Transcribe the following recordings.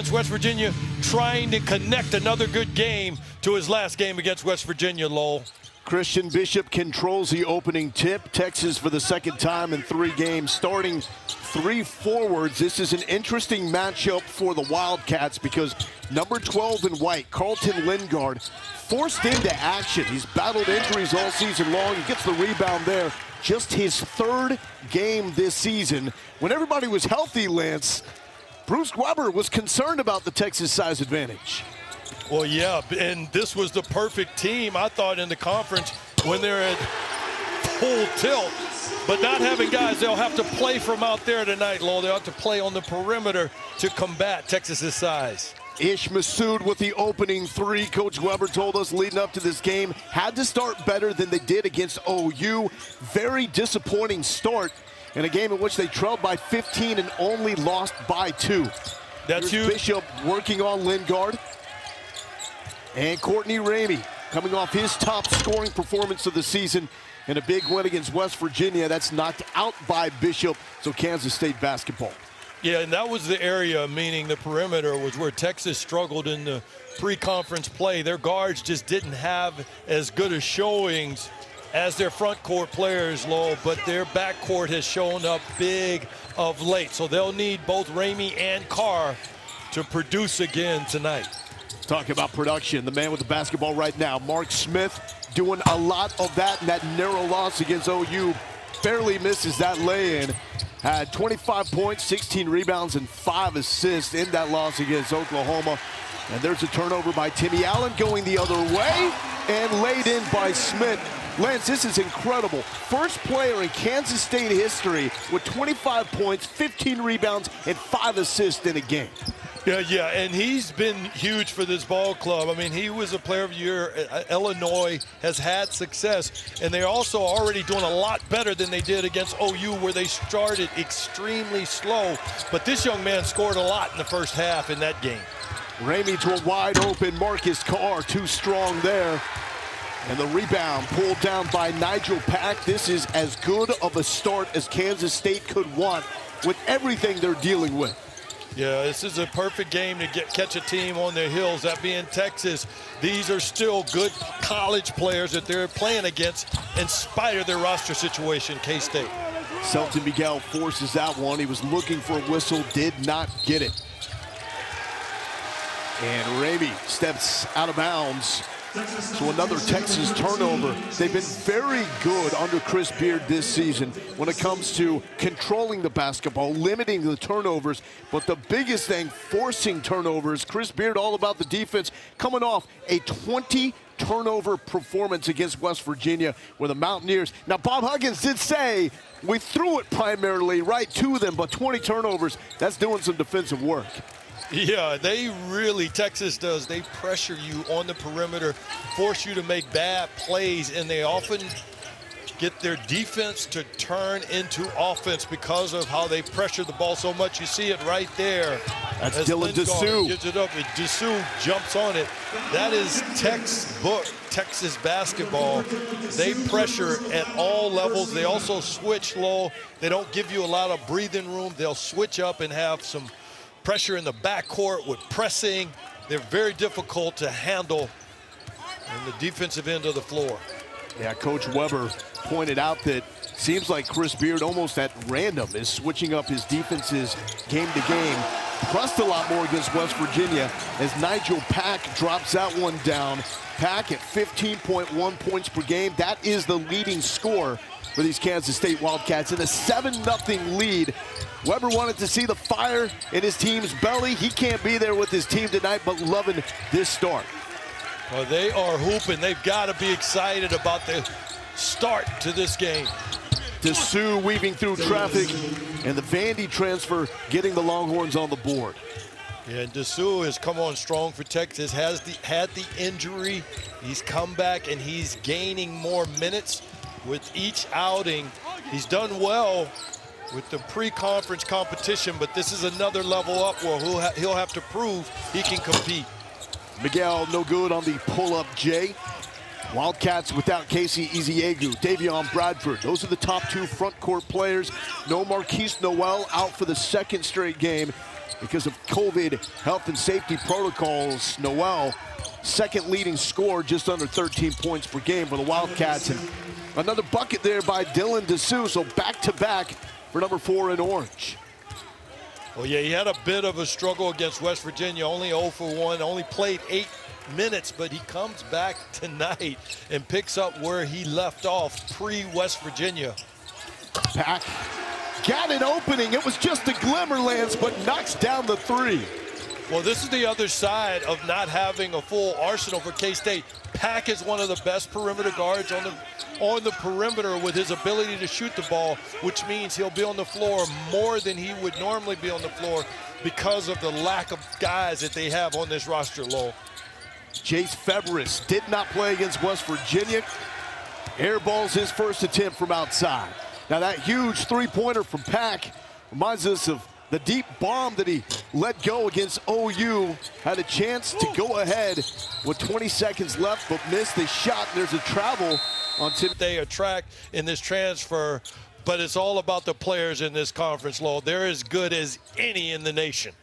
against West Virginia, trying to connect another good game to his last game against West Virginia, Lowell. Christian Bishop controls the opening tip. Texas for the second time in 3 games, starting 3 forwards. This is an interesting matchup for the Wildcats because number 12 in white, Carlton Lingard, forced into action. He's battled injuries all season long. He gets the rebound there. Just his 3rd game this season. When everybody was healthy, Lance, Bruce Weber was concerned about the Texas size advantage. Well, yeah, and this was the perfect team, I thought, in the conference when they're at full tilt. But not having guys, they'll have to play from out there tonight, Lowell. They'll have to play on the perimeter to combat Texas's size. Ish Massoud with the opening 3. Coach Weber told us leading up to this game, had to start better than they did against OU. Very disappointing start in a game in which they trailed by 15 and only lost by 2. That's huge. Bishop working on Lingard. And Courtney Ramey coming off his top scoring performance of the season in a big win against West Virginia. That's knocked out by Bishop, so Kansas State basketball. Yeah, and that was the area, meaning the perimeter, was where Texas struggled in the pre-conference play. Their guards just didn't have as good a showings as their front court players, Lowell, but their backcourt has shown up big of late. So they'll need both Ramey and Carr to produce again tonight. Talking about production, the man with the basketball right now, Mark Smith, doing a lot of that in that narrow loss against OU. Barely misses that lay-in. Had 25 points, 16 rebounds, and 5 assists in that loss against Oklahoma. And there's a turnover by Timmy Allen going the other way and laid in by Smith. Lance, this is incredible. First player in Kansas State history with 25 points, 15 rebounds, and 5 assists in a game. Yeah, and he's been huge for this ball club. I mean, he was a player of the year. Illinois has had success, and they're also already doing a lot better than they did against OU, where they started extremely slow. But this young man scored a lot in the first half in that game. Ramey to a wide open Marcus Carr, too strong there. And the rebound pulled down by Nigel Pack. This is as good of a start as Kansas State could want with everything they're dealing with. Yeah, this is a perfect game to catch a team on their heels, that being Texas. These are still good college players that they're playing against in spite of their roster situation, K-State. Selton Miguel forces that one. He was looking for a whistle, did not get it. And Ramey steps out of bounds. So another Texas turnover. They've been very good under Chris Beard this season when it comes to controlling the basketball, limiting the turnovers. But the biggest thing, forcing turnovers. Chris Beard all about the defense, coming off a 20 turnover performance against West Virginia where the Mountaineers. Now, Bob Huggins did say we threw it primarily right to them, but 20 turnovers, that's doing some defensive work. Yeah, they really, Texas does. They pressure you on the perimeter, force you to make bad plays, and they often get their defense to turn into offense because of how they pressure the ball so much. You see it right there. That's Dylan Dessou. Gives it up, and Dessou jumps on it. That is textbook Texas basketball. They pressure at all levels. They also switch low. They don't give you a lot of breathing room. They'll switch up and have some pressure in the backcourt with pressing. They're very difficult to handle on the defensive end of the floor. Yeah, Coach Weber pointed out that seems like Chris Beard almost at random is switching up his defenses game to game. Pressed a lot more against West Virginia as Nigel Pack drops that one down. Pack at 15.1 points per game. That is the leading scorer for these Kansas State Wildcats in a 7-0 lead. Weber wanted to see the fire in his team's belly. He can't be there with his team tonight, but loving this start. Well, they are hooping. They've got to be excited about the start to this game. Dessou weaving through traffic, and the Vandy transfer getting the Longhorns on the board. Yeah, and Dessou has come on strong for Texas, had the injury. He's come back, and he's gaining more minutes with each outing. He's done well with the pre-conference competition, but this is another level up where he'll have to prove he can compete. Miguel no good on the pull-up J. Wildcats without Casey Eziegu, Davion Bradford. Those are the top 2 front court players. No Marquise Noel, out for the 2nd straight game. because of COVID health and safety protocols. Noel, second leading scorer, just under 13 points per game for the Wildcats. And another bucket there by Dylan DeSue, so back-to-back for number 4 in orange. Well, yeah, he had a bit of a struggle against West Virginia, only 0 for 1, only played 8 minutes, but he comes back tonight and picks up where he left off pre-West Virginia. Pack got an opening. It was just a glimmer, Lance, but knocks down the 3. Well, this is the other side of not having a full arsenal for K-State. Pack is one of the best perimeter guards on the perimeter with his ability to shoot the ball, which means he'll be on the floor more than he would normally be on the floor because of the lack of guys that they have on this roster, Lowell. Jace Febres did not play against West Virginia. Airballs his first attempt from outside. Now that huge three-pointer from Pack reminds us of the deep bomb that he let go against OU. Had a chance to go ahead with 20 seconds left, but missed the shot. There's a travel on Tim. They attract in this transfer, but it's all about the players in this conference, Lowell. They're as good as any in the nation.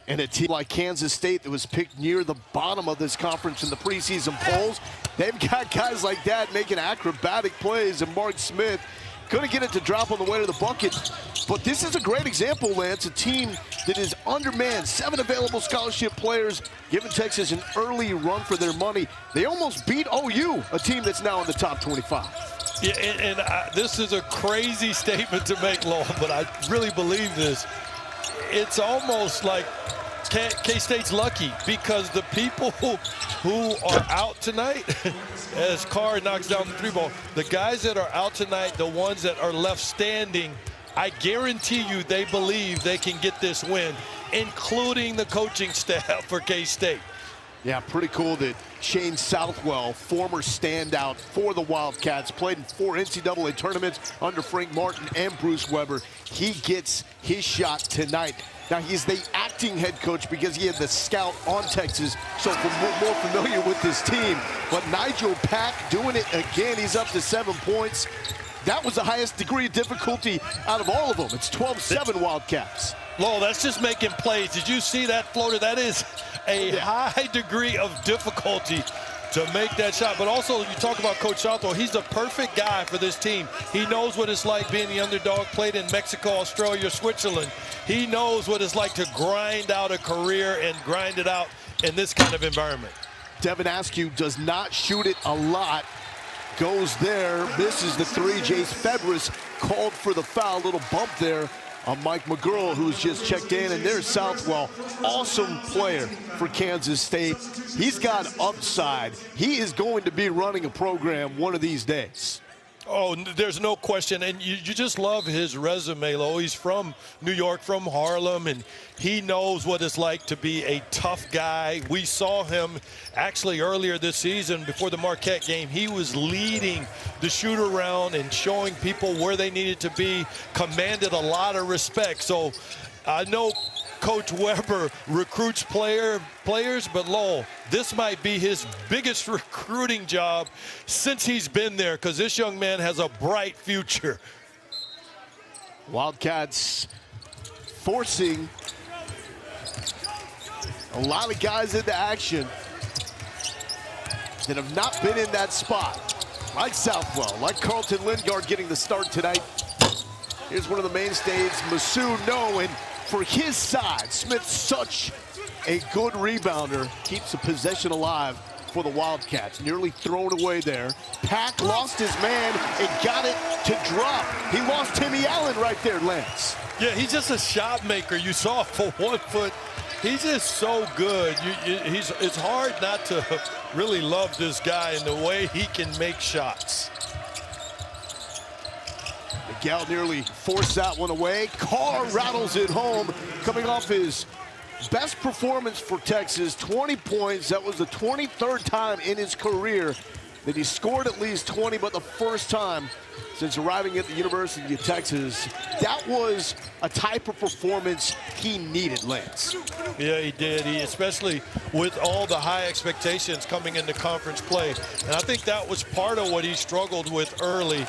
And a team like Kansas State that was picked near the bottom of this conference in the preseason polls, they've got guys like that making acrobatic plays, and Mark Smith couldn't get it to drop on the way to the bucket. But this is a great example, Lance, a team that is undermanned, 7 available scholarship players, giving Texas an early run for their money. They almost beat OU, a team that's now in the top 25. Yeah, and this is a crazy statement to make, Lowell, but I really believe this. It's almost like K-State's lucky because the people who are out tonight, as Carr knocks down the 3-ball, the guys that are out tonight, the ones that are left standing, I guarantee you they believe they can get this win, including the coaching staff for K-State. Yeah, pretty cool that Shane Southwell, former standout for the Wildcats, played in 4 NCAA tournaments under Frank Martin and Bruce Weber. He gets his shot tonight. Now, he's the acting head coach because he had the scout on Texas, so more familiar with this team. But Nigel Pack doing it again. He's up to 7 points. That was the highest degree of difficulty out of all of them. It's 12-7 Wildcats. Lowell, that's just making plays. Did you see that floater? That is a high degree of difficulty to make that shot. But also, you talk about Coach Southwell, he's the perfect guy for this team. He knows what it's like being the underdog, played in Mexico, Australia, Switzerland. He knows what it's like to grind out a career and grind it out in this kind of environment. Devin Askew does not shoot it a lot. Goes there, misses the 3. Jace Febres called for the foul. Little bump there on Mike McGurl, who's just checked in. And there's Southwell, awesome player for Kansas State. He's got upside. He is going to be running a program one of these days. Oh, there's no question, and you just love his resume, Lo. He's from New York, from Harlem, and he knows what it's like to be a tough guy. We saw him actually earlier this season before the Marquette game. He was leading the shoot-around and showing people where they needed to be, commanded a lot of respect. So I know Coach Weber recruits players, but Lowell, this might be his biggest recruiting job since he's been there, because this young man has a bright future. Wildcats forcing a lot of guys into action that have not been in that spot, like Southwell, like Carlton Lingard getting the start tonight. Here's one of the mainstays, Masu No, and for his side, Smith's such a good rebounder, keeps the possession alive for the Wildcats. Nearly thrown away there. Pack lost his man and got it to drop. He lost Timmy Allen right there, Lance. Yeah, he's just a shot maker. You saw for 1 foot. He's just so good. It's hard not to really love this guy and the way he can make shots. Miguel nearly forced that one away. Carr rattles it home, coming off his best performance for Texas, 20 points. That was the 23rd time in his career that he scored at least 20, but the first time since arriving at the University of Texas. That was a type of performance he needed, Lance. Yeah, he did. Especially with all the high expectations coming into conference play. And I think that was part of what he struggled with early,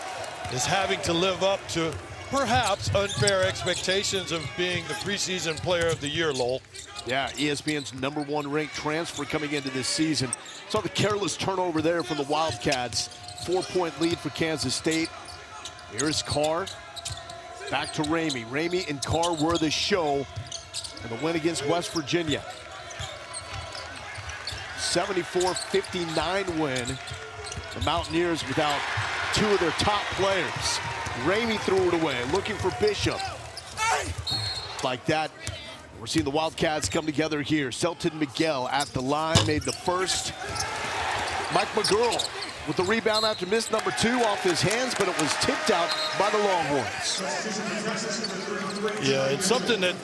is having to live up to perhaps unfair expectations of being the preseason player of the year, Lowell. Yeah, ESPN's #1 ranked transfer coming into this season. Saw the careless turnover there from the Wildcats. 4-point lead for Kansas State. Here's Carr. Back to Ramey. Ramey and Carr were the show in the win against West Virginia. 74-59 win. The Mountaineers without two of their top players. Ramey threw it away, looking for Bishop. Like that, we're seeing the Wildcats come together here. Selton Miguel at the line, made the first. Mike McGurl with the rebound after miss number 2 off his hands, but it was tipped out by the Longhorns. Yeah, it's something that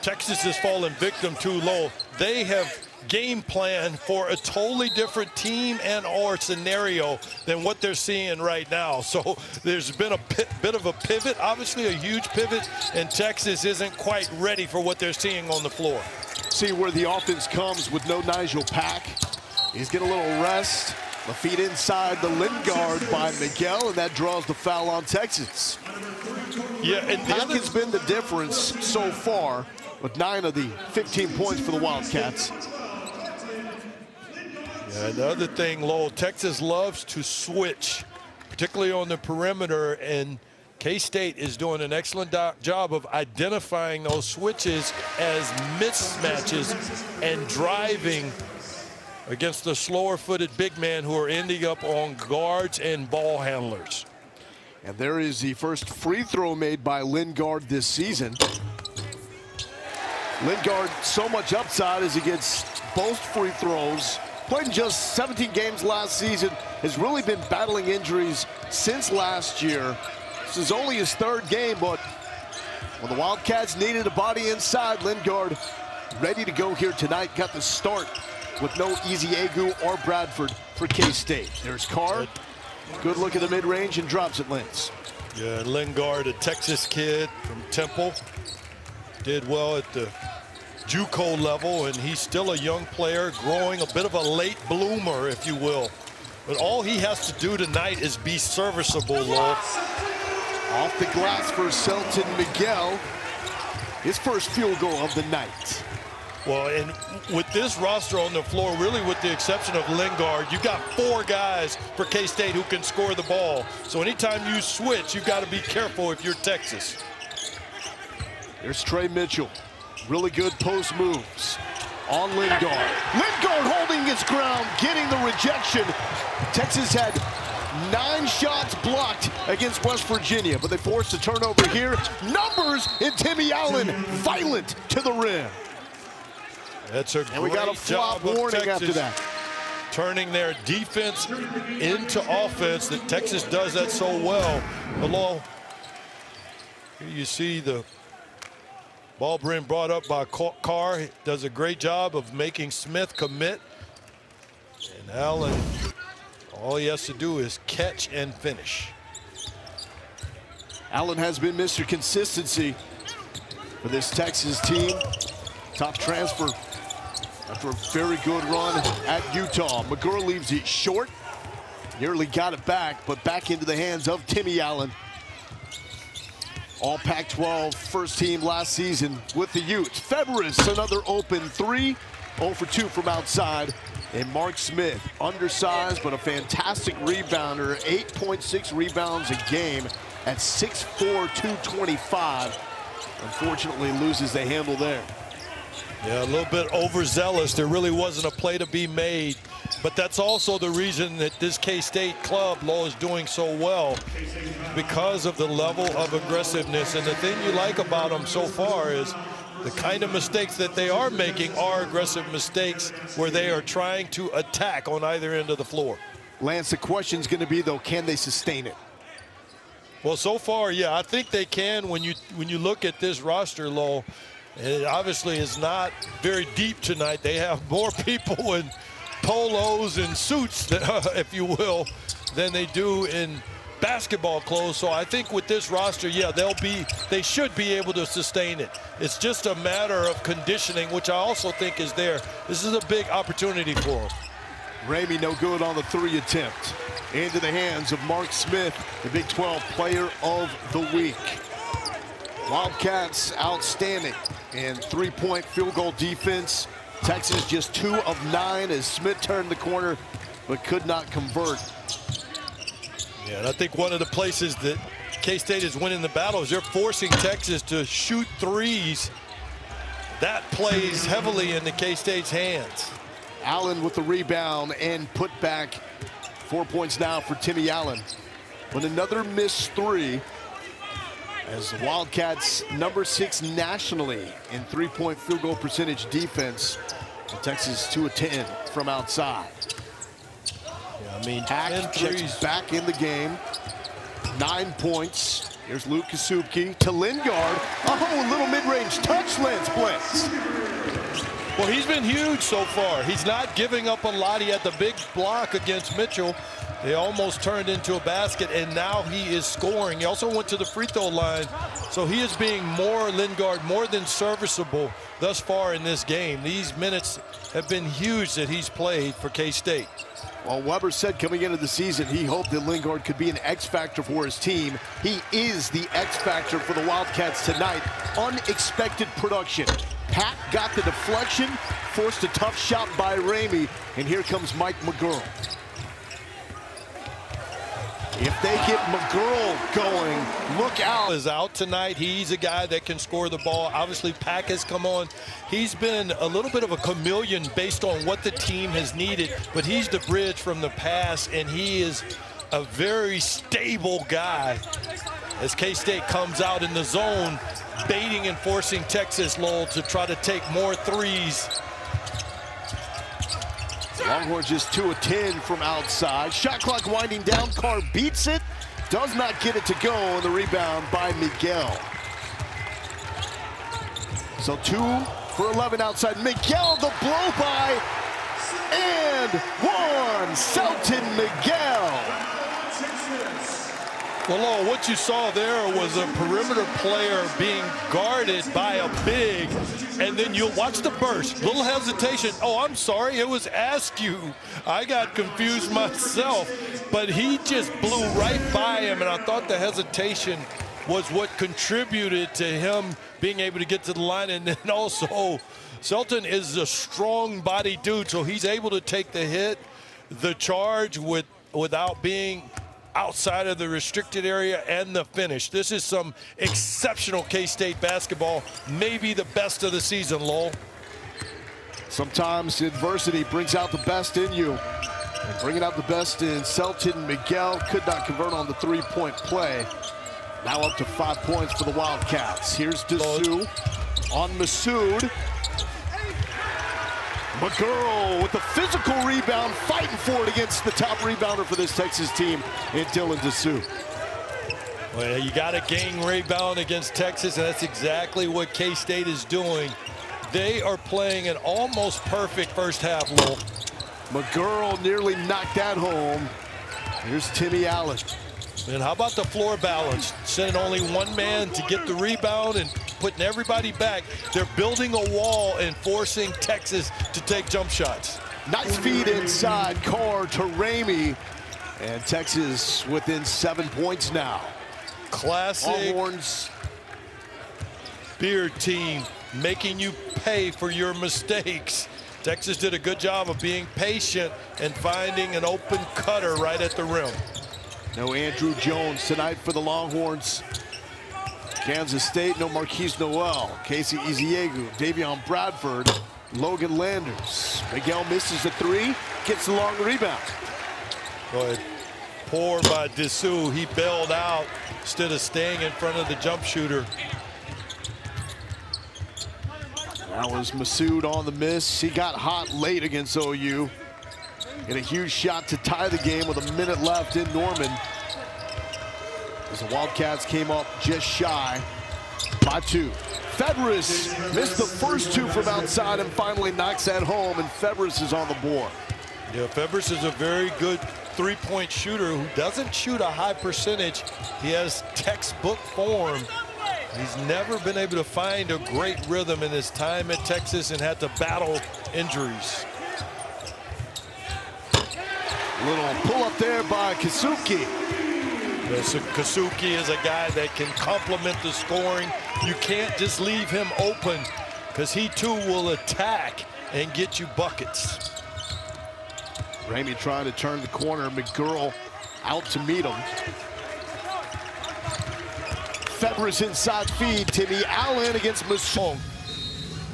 Texas has fallen victim to, Lowell. They have game plan for a totally different team and or scenario than what they're seeing right now. So there's been a bit of a pivot, obviously a huge pivot, and Texas isn't quite ready for what they're seeing on the floor. See where the offense comes with no Nigel Pack. He's getting a little rest. The feet inside the Lingard by Miguel, and that draws the foul on Texas. Yeah, and Pack has been the difference so far with 9 of the 15 points for the Wildcats. Yeah, the other thing, Lowell, Texas loves to switch, particularly on the perimeter, and K-State is doing an excellent job of identifying those switches as mismatches and driving against the slower-footed big men who are ending up on guards and ball handlers. And there is the first free throw made by Lingard this season. Lingard, so much upside as he gets both free throws. Played in just 17 games last season, has really been battling injuries since last year. This is only his 3rd game, but when the Wildcats needed a body inside, Lingard ready to go here tonight. Got the start with no Ezeagu or Bradford for K-State. There's Carr. Good look at the mid-range and drops it, Lentz. Yeah, Lingard, a Texas kid from Temple, did well at the JUCO level, and he's still a young player, growing, a bit of a late bloomer, if you will. But all he has to do tonight is be serviceable, Lowell. Off the glass for Selton Miguel. His first field goal of the night. Well, and with this roster on the floor, really with the exception of Lingard, you got 4 guys for K-State who can score the ball. So anytime you switch, you got to be careful if you're Texas. There's Trey Mitchell. Really good post moves on Lingard. Lingard holding his ground, getting the rejection. Texas had 9 shots blocked against West Virginia, but they forced a turnover here. Numbers in Timmy Allen, violent to the rim. That's a and we got a flop warning after that. Turning their defense into offense. That Texas does that so well. Below, here you see the ball being brought up by Carr. He does a great job of making Smith commit. And Allen, all he has to do is catch and finish. Allen has been Mr. Consistency for this Texas team. Top transfer after a very good run at Utah. McGurl leaves it short. Nearly got it back, but back into the hands of Timmy Allen. All Pac-12 first team last season with the Utes. Febres, another open 3. 0 for 2 from outside. And Mark Smith, undersized, but a fantastic rebounder. 8.6 rebounds a game at 6'4", 225. Unfortunately, loses the handle there. Yeah, a little bit overzealous. There really wasn't a play to be made. But that's also the reason that this K-State club, Lowell, is doing so well, because of the level of aggressiveness. And the thing you like about them so far is the kind of mistakes that they are making are aggressive mistakes where they are trying to attack on either end of the floor. Lance, the question's going to be, though, can they sustain it? Well, so far, yeah, I think they can. When you look at this roster, Lowell, it obviously is not very deep tonight. They have more people in polos and suits, if you will, than they do in basketball clothes. So I think with this roster, yeah, they should be able to sustain it. It's just a matter of conditioning, which I also think is there. This is a big opportunity for them. Ramey no good on the 3 attempt. Into the hands of Mark Smith, the Big 12 Player of the Week. Wildcats outstanding in three-point field goal defense. Texas just 2 of 9 as Smith turned the corner but could not convert. Yeah, and I think one of the places that K-State is winning the battle is they're forcing Texas to shoot threes. That plays heavily into K-State's hands. Allen with the rebound and put back. 4 points now for Timmy Allen. But another missed three as the Wildcats number 6 nationally in three-point field goal percentage defense. And Texas 2 of 10 from outside. Yeah, I mean, Hack checks back in the game. 9 points. Here's Luke Kasubke to Lingard. Oh, a little mid-range touch, Lance Blitz. Well, he's been huge so far. He's not giving up a lot. He had the big block against Mitchell. They almost turned into a basket, and now he is scoring. He also went to the free throw line, so he is being Lingard, more than serviceable thus far in this game. These minutes have been huge that he's played for K-State. Well, Weber said coming into the season he hoped that Lingard could be an X-factor for his team. He is the X-factor for the Wildcats tonight. Unexpected production. Pat got the deflection, forced a tough shot by Ramey, and here comes Mike McGurl. If they get McGurl going, look out. Is out tonight. He's a guy that can score the ball. Obviously, Pack has come on. He's been a little bit of a chameleon based on what the team has needed, but he's the bridge from the pass, and he is a very stable guy as K-State comes out in the zone, baiting and forcing Texas, Lowell, to try to take more threes. Longhorns just 2 of 10 from outside. Shot clock winding down. Carr beats it. Does not get it to go. And the rebound by Miguel. So 2 for 11 outside. Miguel, the blow by. And 1. Selton Miguel. Well, what you saw there was a perimeter player being guarded by a big, and then you'll watch the burst. Little hesitation. Oh, I'm sorry, it was Askew. I got confused myself, but he just blew right by him, and I thought the hesitation was what contributed to him being able to get to the line. And then also, Selton is a strong body dude, so he's able to take the hit, the charge without being outside of the restricted area, and the finish. This is some exceptional K-State basketball, maybe the best of the season, Lowell. Sometimes adversity brings out the best in you. And bringing out the best in Selton Miguel, could not convert on the three-point play. Now up to 5 points for the Wildcats. Here's Dessou on Massoud. McGurl with the physical rebound, fighting for it against the top rebounder for this Texas team in Dylan Dessou. Well, you got to gain rebound against Texas, and that's exactly what K-State is doing. They are playing an almost perfect first half, Lowell. McGurl nearly knocked that home. Here's Timmy Allen. And how about the floor balance? Sending only one man to get the rebound and putting everybody back. They're building a wall and forcing Texas to take jump shots. Nice feed inside. Carr to Ramey. And Texas within 7 points now. Classic Longhorns. Beard team making you pay for your mistakes. Texas did a good job of being patient and finding an open cutter right at the rim. No Andrew Jones tonight for the Longhorns. Kansas State, no Marquise Noel. Casey Eziegu, Davion Bradford, Logan Landers. Miguel misses the 3, gets the long rebound. Go ahead. Poor by Dessou. He bailed out instead of staying in front of the jump shooter. That was Massoud on the miss. He got hot late against OU. And a huge shot to tie the game with a minute left in Norman. As the Wildcats came up just shy by 2. Febres missed the first 2 from outside and finally knocks that home, and Febres is on the board. Yeah, Febres is a very good three-point shooter who doesn't shoot a high percentage. He has textbook form. He's never been able to find a great rhythm in his time at Texas and had to battle injuries. Little pull up there by Kasubke. Kasuki is a guy that can complement the scoring. You can't just leave him open because he too will attack and get you buckets. Ramey trying to turn the corner. McGurl out to meet him. Febres inside feed. Timmy Allen against Masson.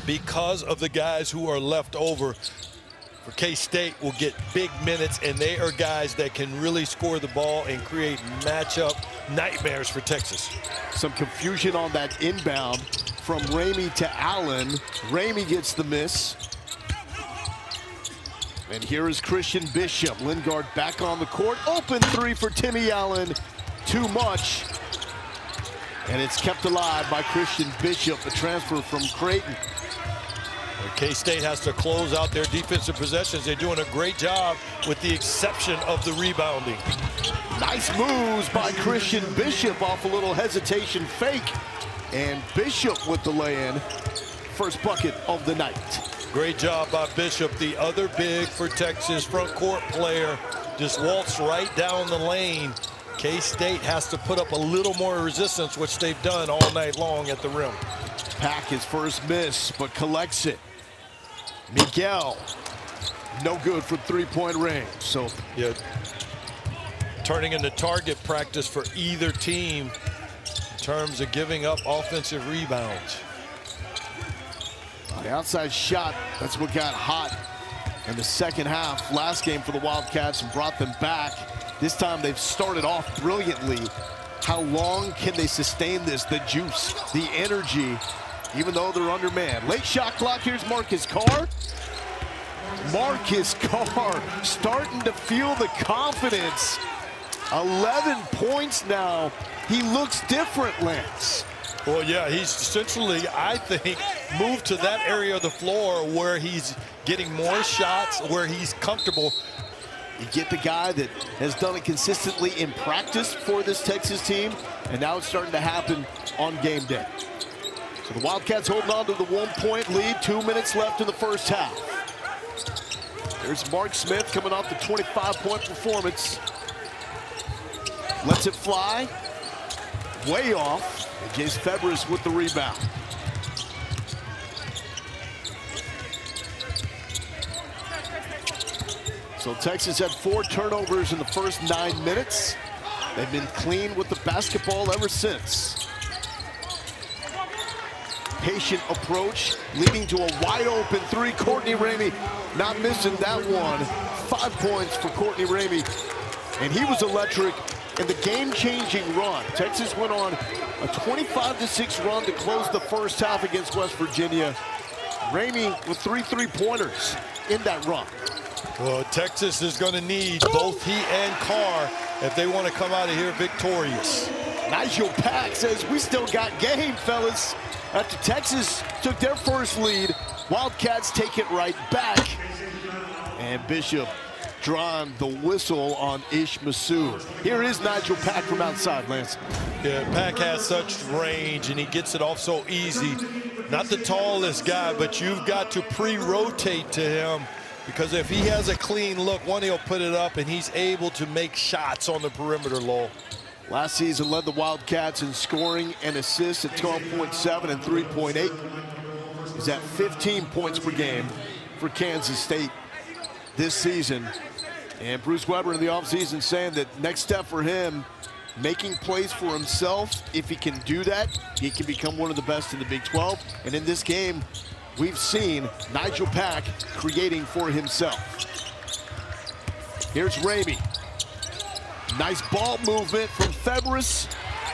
Because of the guys who are left over for K-State will get big minutes, and they are guys that can really score the ball and create matchup nightmares for Texas. Some confusion on that inbound from Ramey to Allen. Ramey gets the miss. And here is Christian Bishop. Lingard back on the court. Open three for Timmy Allen. Too much. And it's kept alive by Christian Bishop, the transfer from Creighton. K-State has to close out their defensive possessions. They're doing a great job with the exception of the rebounding. Nice moves by Christian Bishop off a little hesitation fake. And Bishop with the lay-in. First bucket of the night. Great job by Bishop, the other big for Texas, front court player. Just waltzed right down the lane. K-State has to put up a little more resistance, which they've done all night long at the rim. Pack his first miss, but collects it. Miguel, no good from three-point range. So yeah, turning into target practice for either team in terms of giving up offensive rebounds. The outside shot, that's what got hot in the second half last game for the Wildcats and brought them back. This time they've started off brilliantly. How long can they sustain this? The juice, the energy, even though they're undermanned. Late shot clock, here's Marcus Carr. Marcus Carr starting to feel the confidence. 11 points now. He looks different, Lance. Well, yeah, he's essentially, I think, moved to that area of the floor where he's getting more shots, where he's comfortable. You get the guy that has done it consistently in practice for this Texas team, and now it's starting to happen on game day. So the Wildcats holding on to the 1-point lead, 2 minutes left in the first half. There's Mark Smith coming off the 25-point performance. Lets it fly. Way off. And Jace Febres with the rebound. So Texas had 4 turnovers in the first 9 minutes. They've been clean with the basketball ever since. Patient approach leading to a wide open three. Courtney Ramey not missing that one. 5 points for Courtney Ramey. And he was electric in the game-changing run. Texas went on a 25-6 run to close the first half against West Virginia. Ramey with 3 three-pointers in that run. Well, Texas is going to need both he and Carr if they want to come out of here victorious. Nigel Pack says, we still got game, fellas. After Texas took their first lead, Wildcats take it right back. And Bishop drawing the whistle on Ish Masood. Here is Nigel Pack from outside, Lance. Yeah, Pack has such range, and he gets it off so easy. Not the tallest guy, but you've got to pre-rotate to him, because if he has a clean look, one, he'll put it up, and he's able to make shots on the perimeter, Lowell. Last season led the Wildcats in scoring and assists at 12.7 and 3.8. He's at 15 points per game for Kansas State this season. And Bruce Weber in the offseason saying that next step for him, making plays for himself. If he can do that, he can become one of the best in the Big 12. And in this game, we've seen Nigel Pack creating for himself. Here's Ramey. Nice ball movement from Febres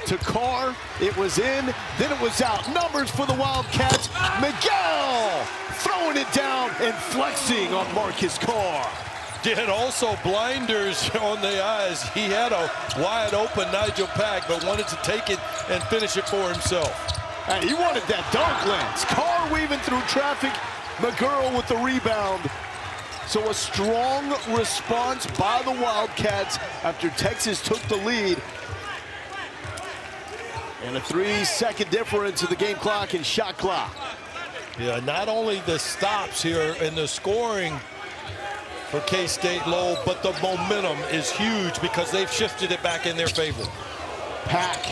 to Carr. It was in, then it was out. Numbers for the Wildcats. Miguel throwing it down and flexing on Marcus Carr. Did also blinders on the eyes. He had a wide open Nigel Pack, but wanted to take it and finish it for himself. Hey, he wanted that dunk, Lance. Carr weaving through traffic. McGurl with the rebound. So a strong response by the Wildcats after Texas took the lead. And a 3-second difference in the game clock and shot clock. Yeah, not only the stops here and the scoring for K-State Lowell, but the momentum is huge because they've shifted it back in their favor. Pack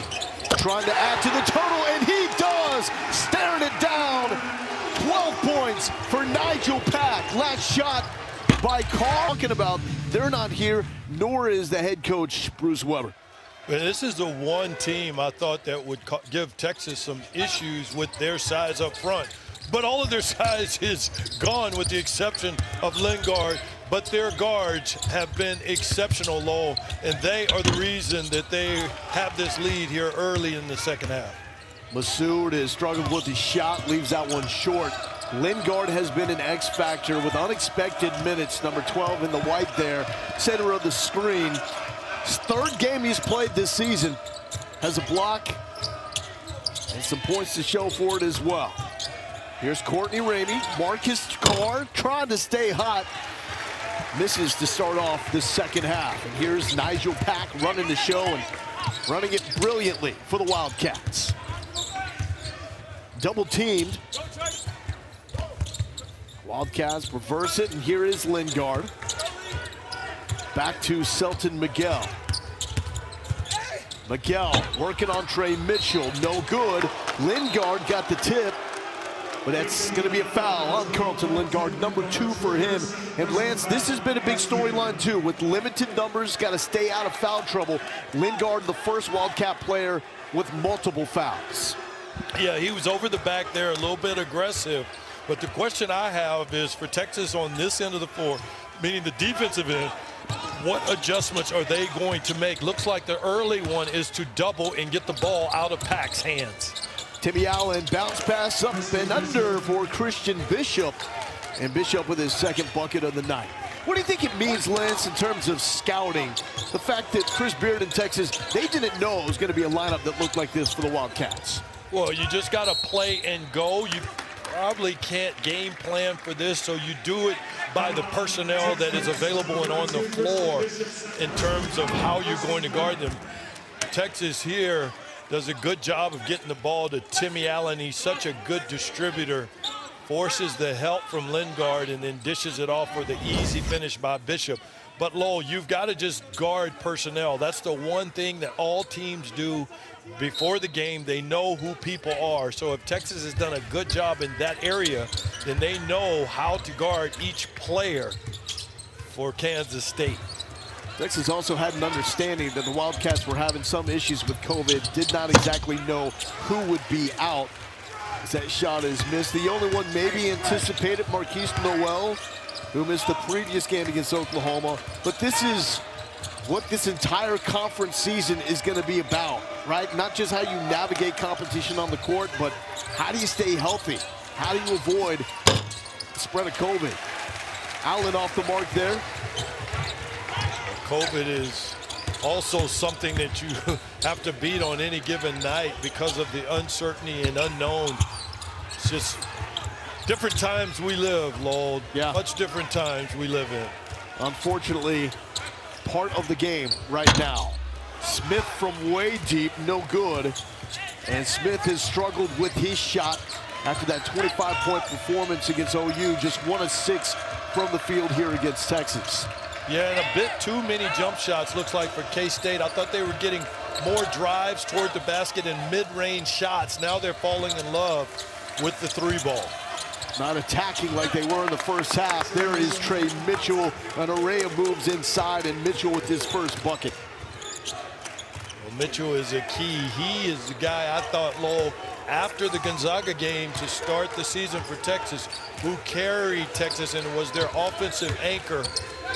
trying to add to the total, and he does, staring it down. 12 points for Nigel Pack. Last shot by Carr. Talking about they're not here, nor is the head coach, Bruce Weber. This is the one team I thought that would give Texas some issues with their size up front. But all of their size is gone with the exception of Lingard. But their guards have been exceptional, Lowell, and they are the reason that they have this lead here early in the second half. Masoud is struggling with his shot, leaves that one short. Lingard has been an X factor with unexpected minutes. Number 12 in the white there, center of the screen. His third game he's played this season, has a block and some points to show for it as well. Here's Courtney Ramey, Marcus Carr trying to stay hot. Misses to start off the second half. And here's Nigel Pack running the show and running it brilliantly for the Wildcats. Double teamed. Wildcats reverse it, and here is Lingard. Back to Selton Miguel. Miguel working on Trey Mitchell, no good. Lingard got the tip, but that's going to be a foul on Carlton Lingard, number 2 for him. And Lance, this has been a big storyline too. With limited numbers, got to stay out of foul trouble. Lingard, the first Wildcat player with multiple fouls. Yeah, he was over the back there, a little bit aggressive. But the question I have is for Texas on this end of the floor, meaning the defensive end, what adjustments are they going to make? Looks like the early one is to double and get the ball out of Pack's hands. Timmy Allen bounce pass up and under for Christian Bishop. And Bishop with his second bucket of the night. What do you think it means, Lance, in terms of scouting? The fact that Chris Beard in Texas, they didn't know it was going to be a lineup that looked like this for the Wildcats. Well, you just got to play and go. You probably can't game plan for this, so you do it by the personnel that is available and on the floor in terms of how you're going to guard them. Texas here does a good job of getting the ball to Timmy Allen. He's such a good distributor. Forces the help from Lingard and then dishes it off for the easy finish by Bishop. But Lowell, you've got to just guard personnel. That's the one thing that all teams do before the game. They know who people are. So if Texas has done a good job in that area, then they know how to guard each player for Kansas State. Texas also had an understanding that the Wildcats were having some issues with COVID, did not exactly know who would be out as that shot is missed. The only one maybe anticipated, Marquise Noel, who missed the previous game against Oklahoma. But this is what this entire conference season is going to be about, right? Not just how you navigate competition on the court, but how do you stay healthy? How do you avoid the spread of COVID? Allen off the mark there. COVID is also something that you have to beat on any given night because of the uncertainty and unknown. It's just different times we live, Lowell. Yeah. Much different times we live in. Unfortunately, part of the game right now. Smith from way deep, no good. And Smith has struggled with his shot after that 25-point performance against OU. Just 1 of 6 from the field here against Texas. Yeah, and a bit too many jump shots, looks like, for K-State. I thought they were getting more drives toward the basket and mid-range shots. Now they're falling in love with the 3-ball. Not attacking like they were in the first half. There is Trey Mitchell, an array of moves inside, and Mitchell with his first bucket. Well, Mitchell is a key. He is the guy I thought, Lowell, after the Gonzaga game to start the season for Texas, who carried Texas and was their offensive anchor.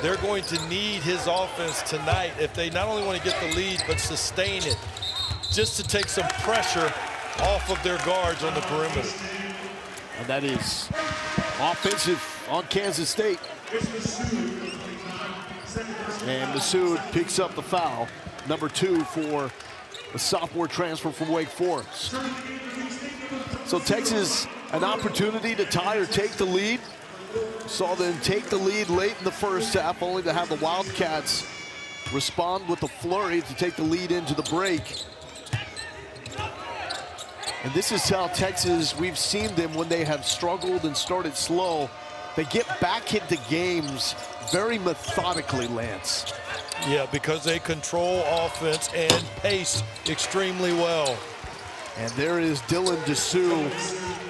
They're going to need his offense tonight if they not only want to get the lead, but sustain it, just to take some pressure off of their guards on the perimeter. And that is offensive on Kansas State. And Masoud picks up the foul, number 2 for the sophomore transfer from Wake Forest. So Texas, an opportunity to tie or take the lead. Saw them take the lead late in the first half, only to have the Wildcats respond with a flurry to take the lead into the break. And this is how Texas, we've seen them when they have struggled and started slow. They get back into games very methodically, Lance. Yeah, because they control offense and pace extremely well. And there is Dylan Dessou,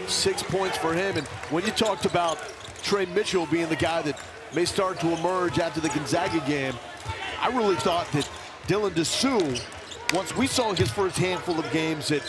6 points for him. And when you talked about Trey Mitchell being the guy that may start to emerge after the Gonzaga game, I really thought that Dylan Dessou, once we saw his first handful of games, that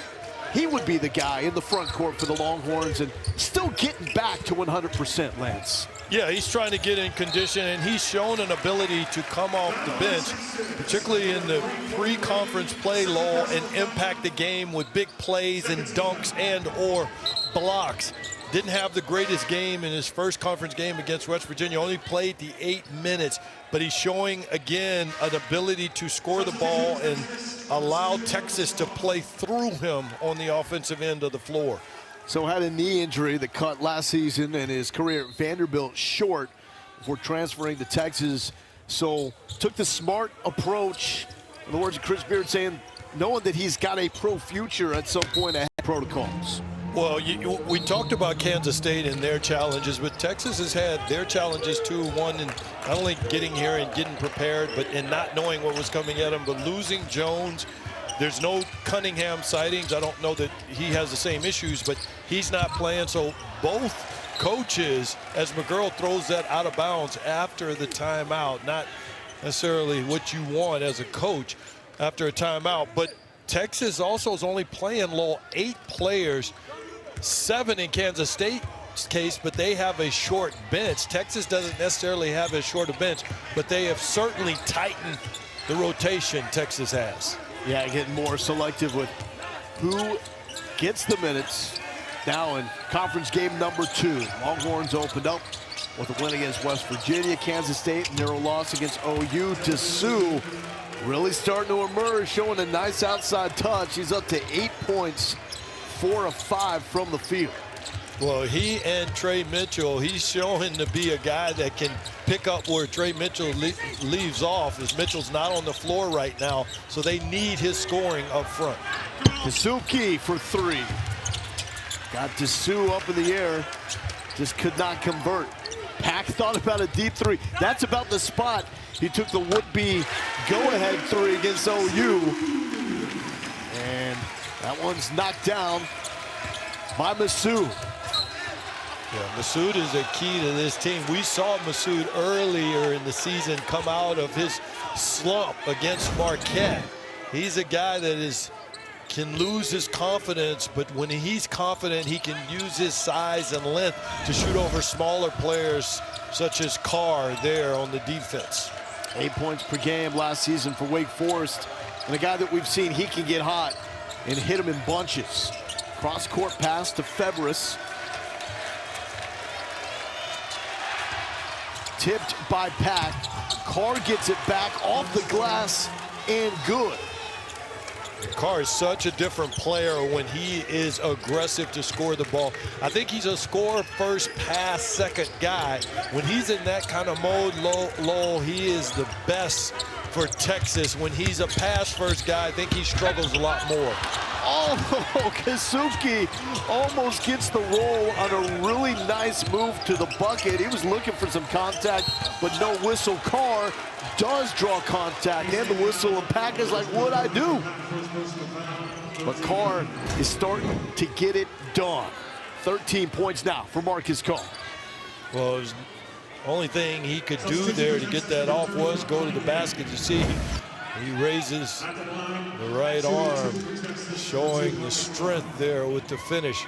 he would be the guy in the front court for the Longhorns and still getting back to 100%, Lance. Yeah, he's trying to get in condition, and he's shown an ability to come off the bench, particularly in the pre-conference play lull, and impact the game with big plays and dunks and or blocks. Didn't have the greatest game in his first conference game against West Virginia. Only played the 8 minutes, but he's showing, again, an ability to score the ball and allow Texas to play through him on the offensive end of the floor. So had a knee injury that cut last season and his career at Vanderbilt short before transferring to Texas. So took the smart approach, in the words of Chris Beard, saying, knowing that he's got a pro future at some point ahead of protocols. Well, we talked about Kansas State and their challenges, but Texas has had their challenges too. One in not only getting here and getting prepared, but in not knowing what was coming at them, but losing Jones. There's no Cunningham sightings. I don't know that he has the same issues, but he's not playing. So both coaches, as McGurl throws that out of bounds after the timeout, not necessarily what you want as a coach after a timeout, but Texas also is only playing low 8 players, 7 in Kansas State's case, but they have a short bench. Texas doesn't necessarily have as short a bench, but they have certainly tightened the rotation Texas has. Yeah, getting more selective with who gets the minutes. Now in conference game number 2, Longhorns opened up with a win against West Virginia. Kansas State, narrow loss against OU. Dessou really starting to emerge, showing a nice outside touch. He's up to 8 points, 4 of 5 from the field. Well, he and Trey Mitchell, he's showing to be a guy that can pick up where Trey Mitchell leaves off, as Mitchell's not on the floor right now, so they need his scoring up front. Dessou for 3. Got Dessou up in the air, just could not convert. Pack thought about a deep 3. That's about the spot he took the would-be go-ahead 3 against OU. And that one's knocked down by Massoud. Yeah, Massoud is a key to this team. We saw Massoud earlier in the season come out of his slump against Marquette. He's a guy that can lose his confidence, but when he's confident, he can use his size and length to shoot over smaller players such as Carr there on the defense. 8 points per game last season for Wake Forest. And a guy that we've seen, he can get hot and hit him in bunches. Cross-court pass to Febres. Tipped by Pack. Carr gets it back off the glass and good. Carr is such a different player when he is aggressive to score the ball. I think he's a score first, pass second guy. When he's in that kind of mode, low, he is the best for Texas. When he's a pass first guy, I think he struggles a lot more. Oh, Kazuki almost gets the roll on a really nice move to the bucket. He was looking for some contact, but no whistle. Carr does draw contact and the whistle, and Pack is like, what'd I do? But Carr is starting to get it done. 13 points now for Marcus Carr. Well, the only thing he could do there to get that off was go to the basket. You see, he raises the right arm, showing the strength there with the finish.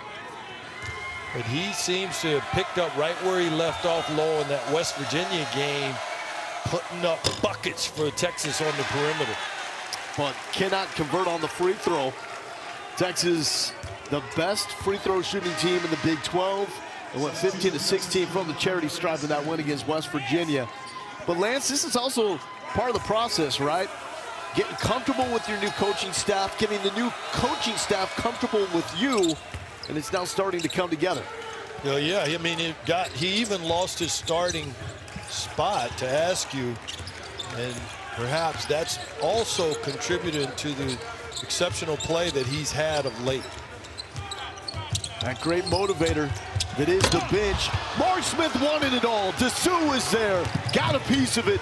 But he seems to have picked up right where he left off low in that West Virginia game, putting up buckets for Texas on the perimeter. But cannot convert on the free throw. Texas, the best free throw shooting team in the Big 12. It went 15-16 from the charity stripe in that win against West Virginia. But Lance, this is also part of the process, right? Getting comfortable with your new coaching staff, getting the new coaching staff comfortable with you, and it's now starting to come together. Well, yeah, I mean, he even lost his starting spot to Askew, and perhaps that's also contributed to the exceptional play that he's had of late. That great motivator that is the bench. Mark Smith wanted it all. Dessou is there, got a piece of it,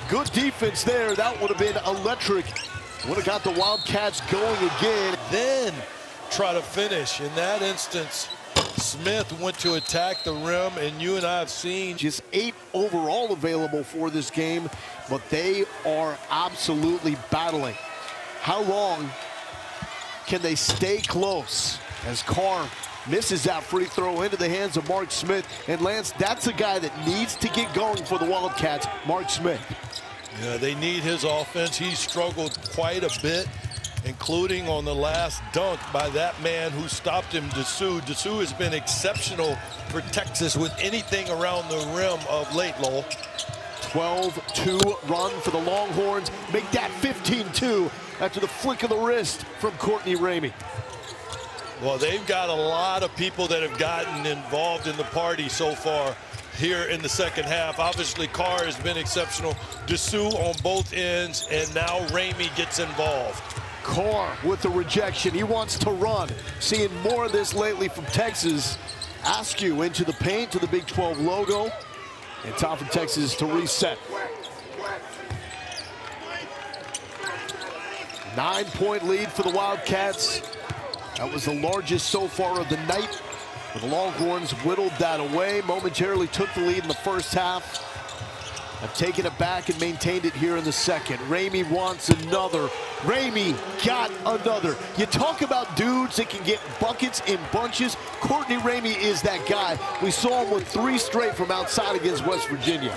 Good defense there. That would have been electric. Would have got the Wildcats going again. Then try to finish. In that instance, Smith went to attack the rim, and you and I have seen just 8 overall available for this game, but they are absolutely battling. How long can they stay close as Carr misses that free throw into the hands of Mark Smith? And Lance, that's a guy that needs to get going for the Wildcats, Mark Smith. Yeah, they need his offense. He struggled quite a bit, including on the last dunk by that man who stopped him, Dessou. Dessou has been exceptional for Texas with anything around the rim of late, Lowell. 12-2 run for the Longhorns. Make that 15-2 after the flick of the wrist from Courtney Ramey. Well, they've got a lot of people that have gotten involved in the party so far here in the second half. Obviously, Carr has been exceptional. Dessou on both ends, and now Ramey gets involved. Carr with the rejection. He wants to run. Seeing more of this lately from Texas. Askew into the paint to the Big 12 logo. And time for Texas to reset. 9-point lead for the Wildcats. That was the largest so far of the night. The Longhorns whittled that away, momentarily took the lead in the first half. Have taken it back and maintained it here in the second. Ramey wants another. Ramey got another. You talk about dudes that can get buckets in bunches. Courtney Ramey is that guy. We saw him with 3 straight from outside against West Virginia.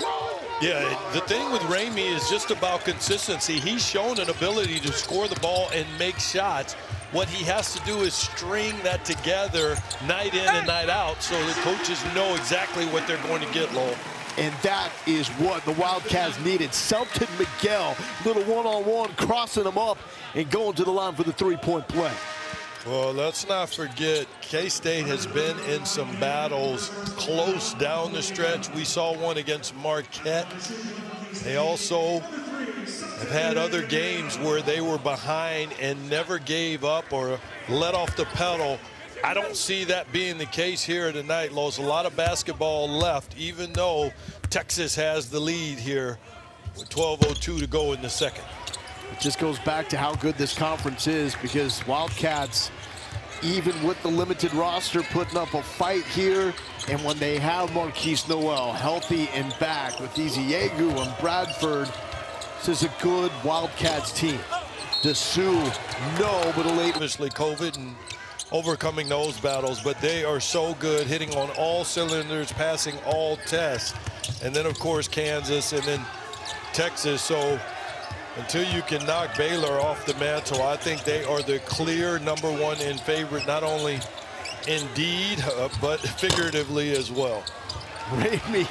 Yeah, the thing with Ramey is just about consistency. He's shown an ability to score the ball and make shots. What he has to do is string that together night in and night out so the coaches know exactly what they're going to get, Lowell. And that is what the Wildcats needed. Selton Miguel, little one-on-one, crossing them up and going to the line for the 3-point play. Well, let's not forget, K-State has been in some battles close down the stretch. We saw one against Marquette. They also have had other games where they were behind and never gave up or let off the pedal. I don't see that being the case here tonight, Los. A lot of basketball left, even though Texas has the lead here with 12:02 to go in the second. It just goes back to how good this conference is, because Wildcats, even with the limited roster, putting up a fight here. And when they have Marquise Noel healthy and back with Eziegu and Bradford, this is a good Wildcats team. Dessou, no, but a late. Obviously, COVID and overcoming those battles, but they are so good, hitting on all cylinders, passing all tests. And then, of course, Kansas and then Texas. So until you can knock Baylor off the mantle, I think they are the clear #1 in favorite, not only indeed, but figuratively as well. Ramey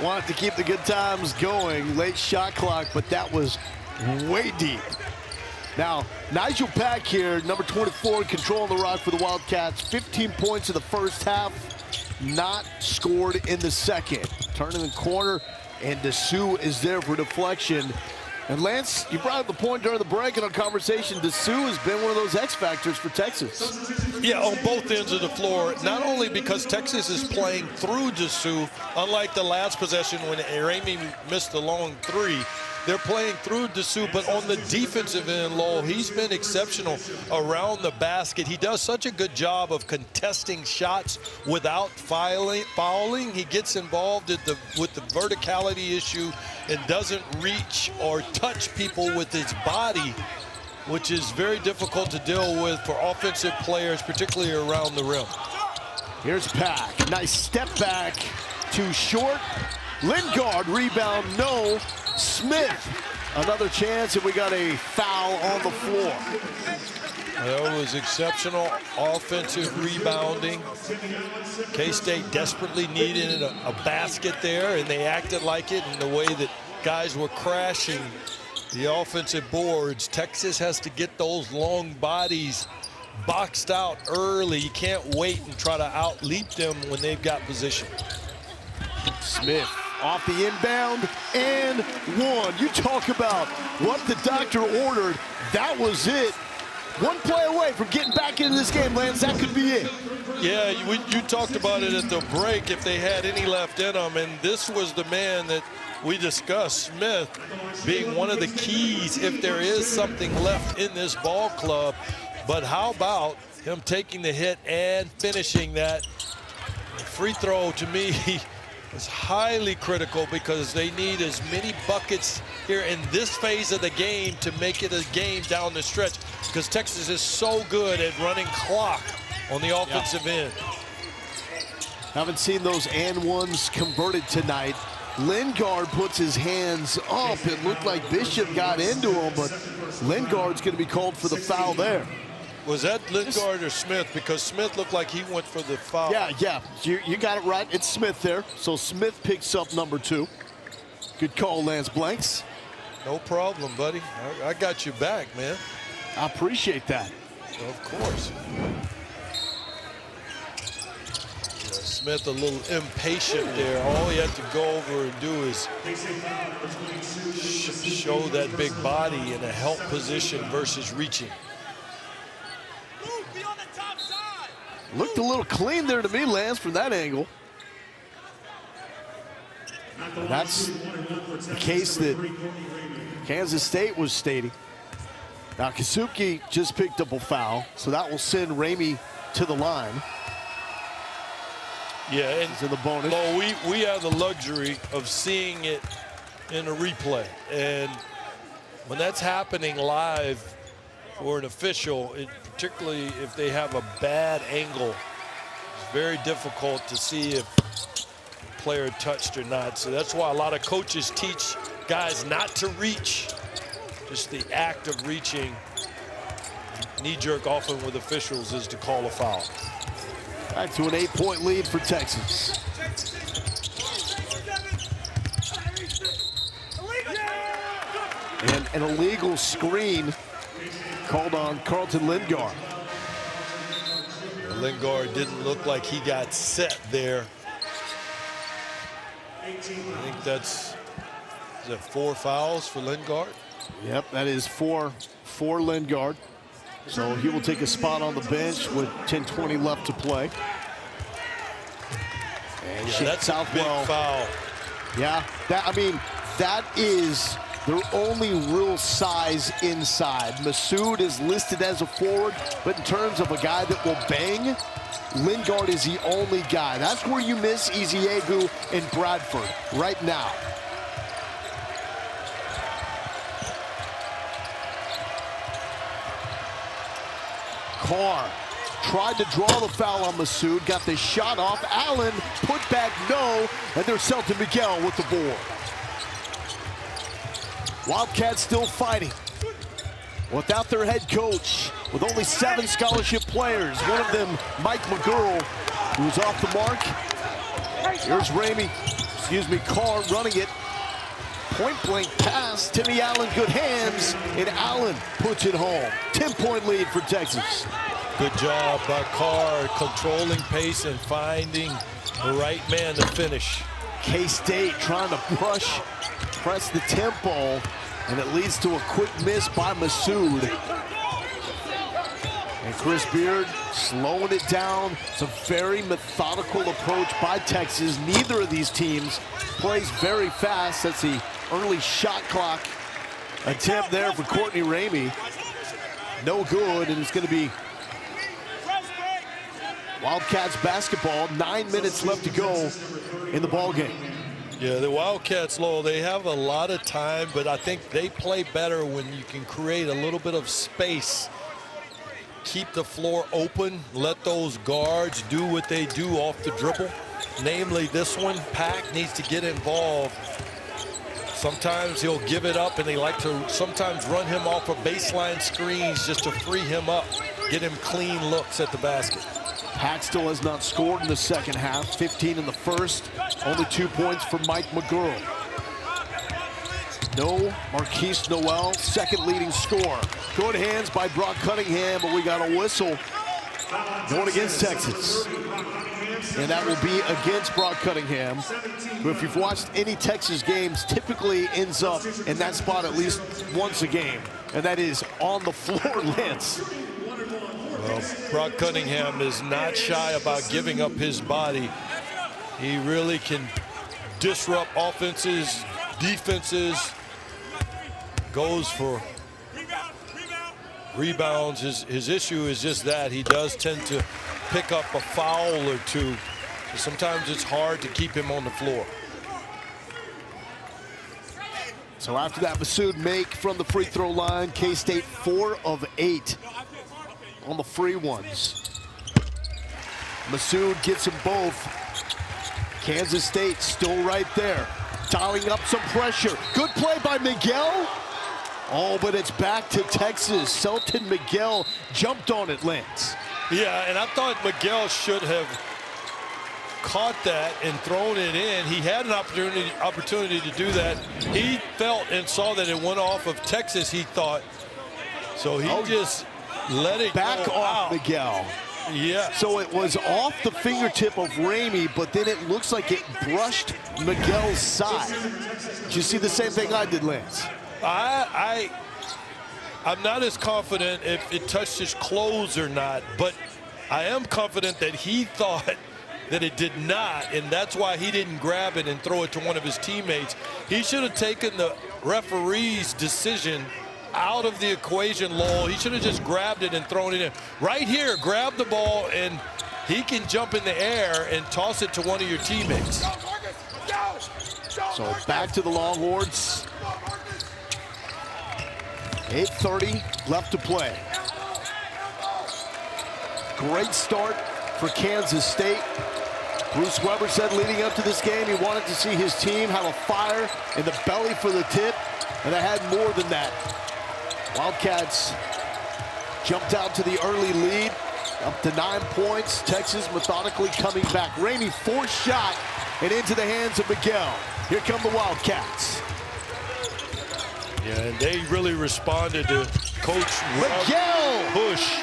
wanted to keep the good times going. Late shot clock, but that was way deep. Now, Nigel Pack here, number 24, controlling the rock for the Wildcats. 15 points in the first half, not scored in the second. Turning the corner, and Dessou is there for deflection. And Lance, you brought up the point during the break in our conversation. Dessou has been one of those X factors for Texas. Yeah, on both ends of the floor, not only because Texas is playing through Dessou, unlike the last possession when Ramey missed the long 3. They're playing through Dessou, but on the defensive end, Lowell, he's been exceptional around the basket. He does such a good job of contesting shots without fouling. He gets involved with the verticality issue and doesn't reach or touch people with his body, which is very difficult to deal with for offensive players, particularly around the rim. Here's Pack. Nice step back. Too short. Lingard rebound, no. Smith, another chance, and we got a foul on the floor. That was exceptional offensive rebounding. K-State desperately needed a basket there, and they acted like it in the way that guys were crashing the offensive boards. Texas has to get those long bodies boxed out early. You can't wait and try to out-leap them when they've got position. Smith off the inbound and one. You talk about what the doctor ordered. That was it. one play away from getting back into this game, Lance. That could be it. Yeah, you talked about it at the break, if they had any left in them, and this was the man that we discussed, Smith, being one of the keys if there is something left in this ball club. But how about him taking the hit and finishing that? Free throw, to me, is highly critical because they need as many buckets here in this phase of the game to make it a game down the stretch, because Texas is so good at running clock on the offensive end. Haven't seen those and ones converted tonight. Lingard puts his hands up. It looked like Bishop got into him, but Lingard's going to be called for the foul there. Was that Lingard or Smith? Because Smith looked like he went for the foul. Yeah. You got it right. It's Smith there. So Smith picks up number 2. Good call, Lance Blanks. No problem, buddy. I got you back, man. I appreciate that. Of course. Smith a little impatient there. All he had to go over and do is show that big body in a help position versus reaching. Looked a little clean there to me, Lance, from that angle. And that's the case that Kansas State was stating. Now, Kasuki just picked up a foul, so that will send Ramey to the line. Yeah, and in the bonus. Well, we have the luxury of seeing it in a replay, and when that's happening live for an official, particularly if they have a bad angle, it's very difficult to see if the player touched or not. So that's why a lot of coaches teach guys not to reach. Just the act of reaching, knee-jerk often with officials, is to call a foul. Back to an 8-point lead for Texas. And an illegal screen called on Carlton Lingard. Lingard didn't look like he got set there. I think that's, is that 4 fouls for Lingard? Yep, that is 4 for Lingard. So he will take a spot on the bench with 10:20 left to play. And yeah, that's a big foul. Yeah, that is their only real size inside. Masood is listed as a forward, but in terms of a guy that will bang, Lingard is the only guy. That's where you miss Eziegu and Bradford right now. Carr tried to draw the foul on Masood, got the shot off. Allen put back no, and there's Celton Miguel with the board. Wildcats still fighting without their head coach, with only 7 scholarship players. One of them, Mike McGurl, who was off the mark. Here's Carr running it. Point-blank pass, Timmy Allen, good hands, and Allen puts it home. 10-point lead for Texas. Good job by Carr, controlling pace and finding the right man to finish. K-State trying to press the tempo, and it leads to a quick miss by Masood. And Chris Beard slowing it down. It's a very methodical approach by Texas. Neither of these teams plays very fast. That's the early shot clock attempt there for Courtney Ramey. No good, and it's going to be Wildcats basketball. 9 minutes left to go in the ball game. Yeah, the Wildcats, Lowell, they have a lot of time, but I think they play better when you can create a little bit of space. Keep the floor open, let those guards do what they do off the dribble. Namely, this one, Pack needs to get involved. Sometimes he'll give it up, and they like to sometimes run him off of baseline screens just to free him up, get him clean looks at the basket. Pack still has not scored in the second half, 15 in the first. Only 2 points for Mike McGurl. No Marquise Noel, second leading scorer. Good hands by Brock Cunningham, but we got a whistle going against Texas. and that will be against Brock Cunningham, who, if you've watched any Texas games, typically ends up in that spot at least once a game, and that is on the floor, Lance. Well, Brock Cunningham is not shy about giving up his body. He really can disrupt offenses, defenses, goes for rebounds. His issue is just that he does tend to pick up a foul or two. Sometimes it's hard to keep him on the floor. So after that Masood make from the free throw line, K-State 4 of 8 on the free ones. Masood gets them both. Kansas State still right there, dialing up some pressure. Good play by Miguel. Oh, but it's back to Texas. Selton Miguel jumped on it, Lance. Yeah, and I thought Miguel should have caught that and thrown it in. He had an opportunity to do that. He felt and saw that it went off of Texas, he thought. So he just let it back go off out. Miguel. Yeah. So it was off the fingertip of Ramey, but then it looks like it brushed Miguel's side. Did you see the same thing I did, Lance? I'm not as confident if it touched his clothes or not, but I am confident that he thought that it did not, and that's why he didn't grab it and throw it to one of his teammates. He should have taken the referee's decision out of the equation, Lowell. He should have just grabbed it and thrown it in. Right here, grab the ball, and he can jump in the air and toss it to one of your teammates. So back to the Longhorns. 8:30 left to play. Great start for Kansas State. Bruce Weber said leading up to this game he wanted to see his team have a fire in the belly for the tip, and they had more than that. Wildcats jumped out to the early lead, up to 9 points. Texas methodically coming back. Ramey forced shot and into the hands of Miguel. Here come the Wildcats. Yeah, and they really responded to Coach Miguel! Bush.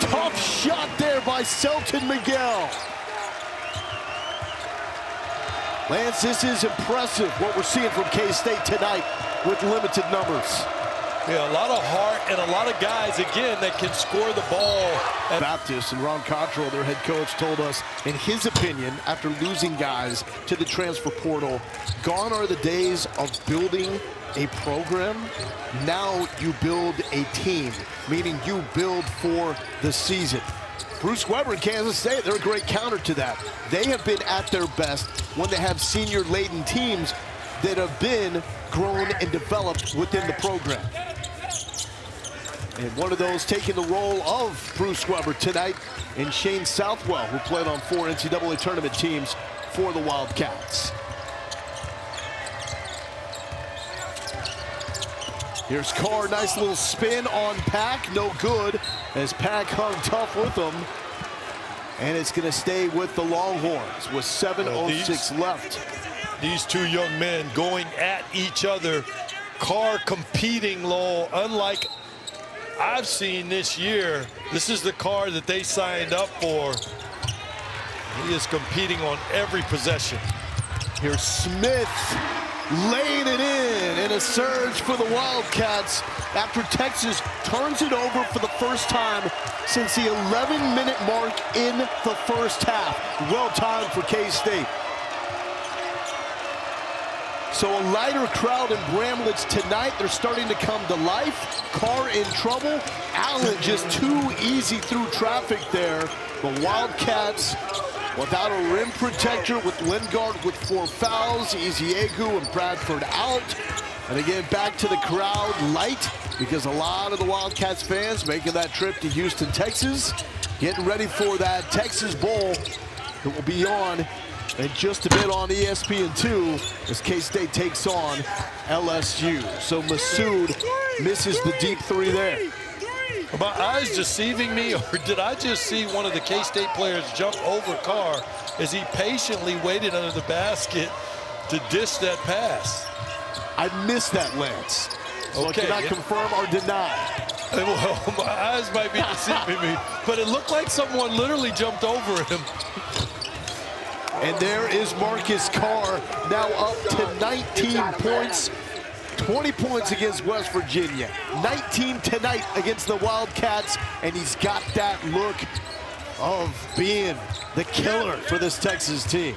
Tough shot there by Selton Miguel. Lance, this is impressive what we're seeing from K-State tonight with limited numbers. Yeah, a lot of heart and a lot of guys, again, that can score the ball. Baptist and Ron Cottrell, their head coach, told us, in his opinion, after losing guys to the transfer portal, gone are the days of building a program. Now you build a team, meaning you build for the season. Bruce Weber and Kansas State, they're a great counter to that. They have been at their best when they have senior-laden teams that have been grown and developed within the program. And one of those taking the role of Bruce Weber tonight in Shane Southwell, who played on 4 NCAA tournament teams for the Wildcats. Here's Carr, nice little spin on Pack, no good, as Pack hung tough with him. And it's gonna stay with the Longhorns with 7:06 left. These two young men going at each other. Carr competing, Lowell, unlike I've seen this year. This is the Carr that they signed up for. He is competing on every possession. Here's Smith laying it in a surge for the Wildcats after Texas turns it over for the first time since the 11-minute mark in the first half. Well timed for K-State. So a lighter crowd in Bramlage tonight. They're starting to come to life. Carr in trouble. Allen just too easy through traffic there. The Wildcats without a rim protector, with Lingard with 4 fouls, Eziegu and Bradford out. And again, back to the crowd light, because a lot of the Wildcats fans making that trip to Houston, Texas, getting ready for that Texas Bowl that will be on in just a bit on ESPN2 as K-State takes on LSU. So Masood misses the deep 3 there. Are my eyes deceiving me, or did I just see one of the K-State players jump over Carr as he patiently waited under the basket to dish that pass? I missed that, Lance. So Okay. I cannot confirm or deny. Well, my eyes might be deceiving me, but it looked like someone literally jumped over him. And there is Marcus Carr, now up to 19 points. 20 points against West Virginia. 19 tonight against the Wildcats, and he's got that look of being the killer for this Texas team.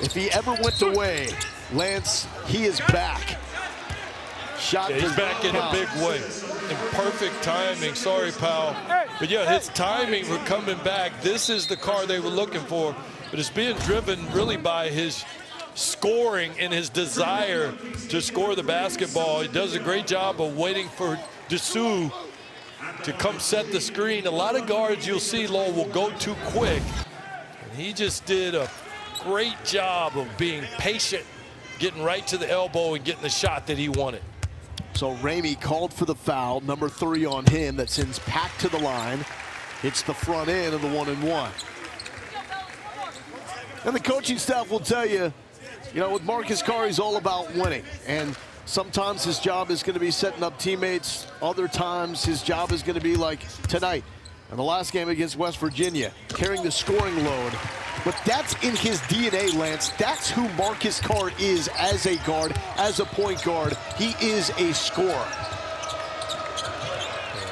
If he ever went away, Lance, he is back. Shot he's back in a big way. In perfect timing. Sorry, pal. But yeah, his timing for coming back. This is the Carr they were looking for. But it's being driven really by his scoring and his desire to score the basketball. He does a great job of waiting for Dessou to come set the screen. A lot of guards you'll see, Lowell, will go too quick. And he just did a great job of being patient, getting right to the elbow and getting the shot that he wanted. So Ramey called for the foul, number 3 on him. That sends Pack to the line. Hits the front end of the 1-and-1. And the coaching staff will tell you, with Marcus Carr, he's all about winning. And sometimes his job is going to be setting up teammates. Other times his job is going to be like tonight in the last game against West Virginia, carrying the scoring load. But that's in his DNA, Lance. That's who Marcus Carr is as a guard, as a point guard. He is a scorer. Yeah,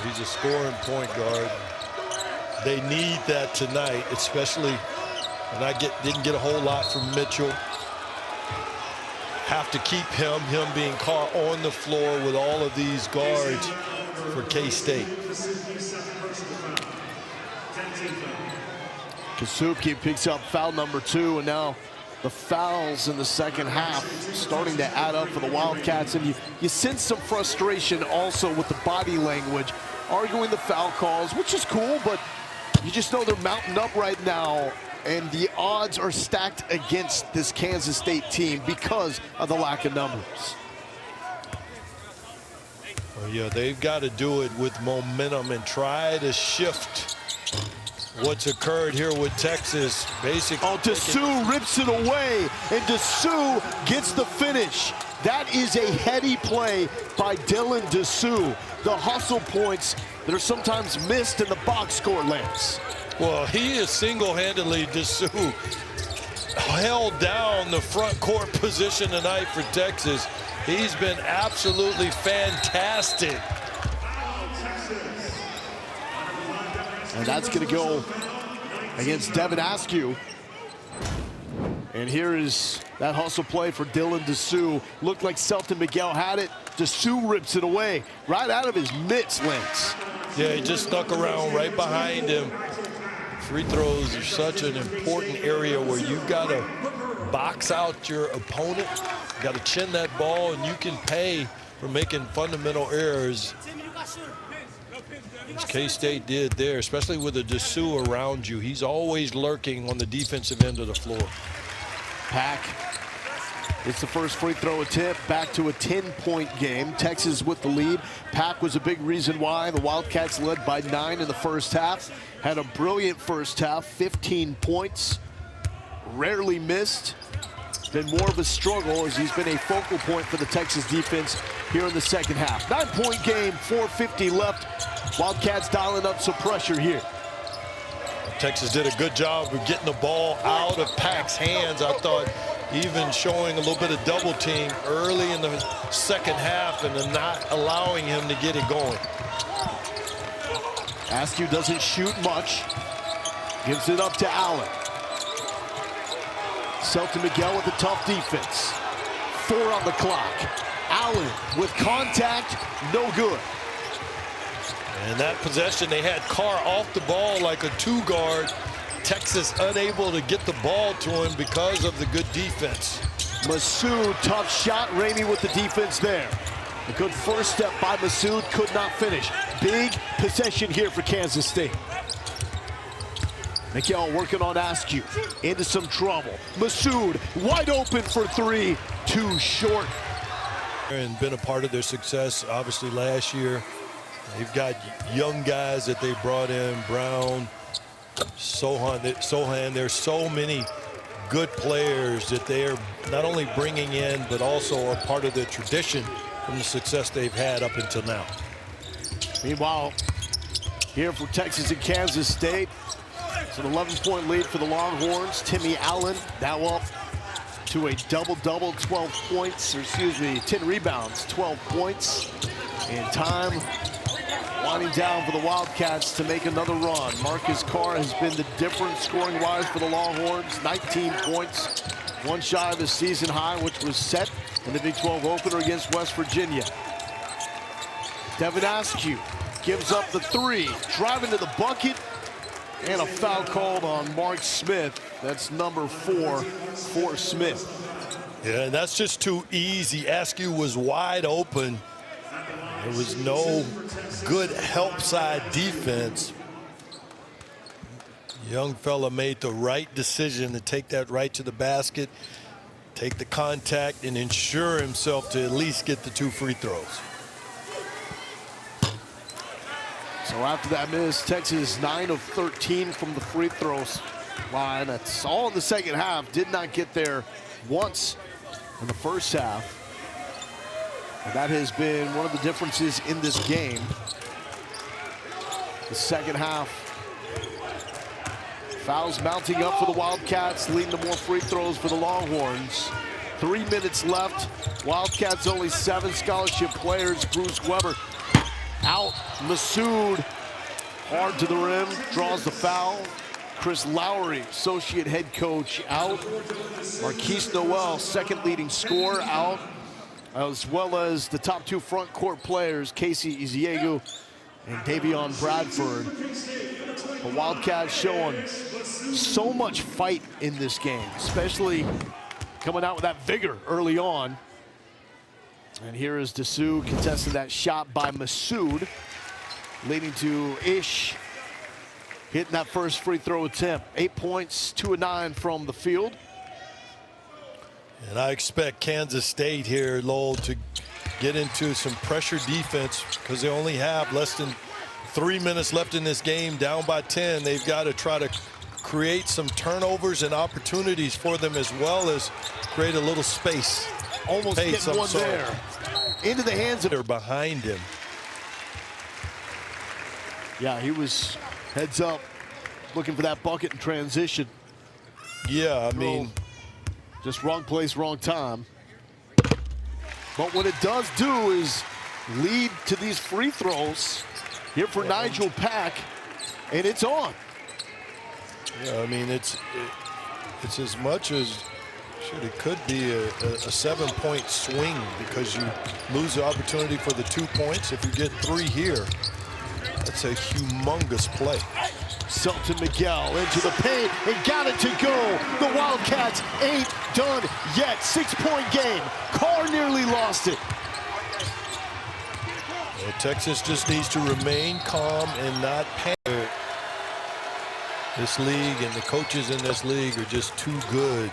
he's a scoring point guard. They need that tonight, especially, and didn't get a whole lot from Mitchell. Have to keep him being Carr on the floor with all of these guards for K-State. Kasubke picks up foul number 2, and now the fouls in the second half starting to add up for the Wildcats. And you sense some frustration also with the body language, arguing the foul calls, which is cool, but you just know they're mounting up right now, and the odds are stacked against this Kansas State team because of the lack of numbers. Well, yeah, they've got to do it with momentum and try to shift what's occurred here with Texas. Basically, Dessou rips it away, and Dessou gets the finish. That is a heady play by Dylan Dessou. The hustle points that are sometimes missed in the box score, Lance. Well, he is single-handedly Dessou held down the front court position tonight for Texas. He's been absolutely fantastic. And that's going to go against Devin Askew. And here is that hustle play for Dylan Dessou. Looked like Selton Miguel had it. Dessou rips it away right out of his mitts, Lance. Yeah, he just stuck around right behind him. Free throws are such an important area where you've got to box out your opponent. You got to chin that ball, and you can pay for making fundamental errors, which K-State did there, especially with a Dessou around you. He's always lurking on the defensive end of the floor. Pack, it's the first free throw attempt, back to a 10-point game. Texas with the lead. Pack was a big reason why. The Wildcats led by 9 in the first half. Had a brilliant first half, 15 points. Rarely missed. Been more of a struggle as he's been a focal point for the Texas defense here in the second half. 9-point game, 4:50 left. Wildcats dialing up some pressure here. Texas did a good job of getting the ball out of Pack's hands. I thought even showing a little bit of double team early in the second half and then not allowing him to get it going. Askew doesn't shoot much. Gives it up to Allen. Selton Miguel with a tough defense. 4 on the clock. Allen with contact, no good. And that possession, they had Carr off the ball like a 2-guard. Texas unable to get the ball to him because of the good defense. Massoud, tough shot. Ramey with the defense there. A good first step by Massoud, could not finish. Big possession here for Kansas State. Miguel working on Askew, into some trouble. Massoud wide open for 3, too short. And been a part of their success, obviously, last year. They've got young guys that they brought in, Brown, Sohan. There's so many good players that they are not only bringing in, but also are part of the tradition from the success they've had up until now. Meanwhile, here for Texas and Kansas State, It's an 11-point lead for the Longhorns. Timmy Allen now up to a double-double, 12 points, or excuse me, 10 rebounds, 12 points. And time winding down for the Wildcats to make another run. Marcus Carr has been the difference scoring-wise for the Longhorns. 19 points, one shy of the season high, which was set in the Big 12 opener against West Virginia. Devin Askew gives up the three, driving to the bucket, and a foul called on Mark Smith. That's number 4 for Smith. Yeah, that's just too easy. Askew was wide open. There was no good help side defense. Young fella made the right decision to take that right to the basket, take the contact, and ensure himself to at least get the 2 free throws. So after that miss, Texas 9 of 13 from the free throws line. That's all in the second half. Did not get there once in the first half. And that has been one of the differences in this game. The second half, fouls mounting up for the Wildcats, leading to more free throws for the Longhorns. 3 minutes left. Wildcats only 7 scholarship players. Bruce Weber out. Massoud hard to the rim, draws the foul. Chris Lowry, associate head coach, out. Marquise Noel, second leading scorer, out, as well as the top 2 front court players, Casey Iziegu and Davion Bradford. The Wildcats showing so much fight in this game, especially coming out with that vigor early on. And here is Dessou contesting that shot by Massoud, leading to Ish hitting that first free throw attempt. 8 points, 2 of 9 from the field. And I expect Kansas State here, Lowell, to get into some pressure defense because they only have less than 3 minutes left in this game, down by 10. They've got to try to create some turnovers and opportunities for them, as well as create a little space. Almost getting one there. Into the hands of... They're behind him. Yeah, he was heads up, looking for that bucket in transition. Yeah, I mean... just wrong place, wrong time. But what it does do is lead to these free throws here for Nigel Pack, and it's on. Yeah, I mean, it's as much as... it could be a 7-point swing because you lose the opportunity for the 2 points. If you get 3 here, that's a humongous play. Selton Miguel into the paint and got it to go. The Wildcats ain't done yet. 6-point game. Carr nearly lost it. Well, Texas just needs to remain calm and not panic. This league and the coaches in this league are just too good.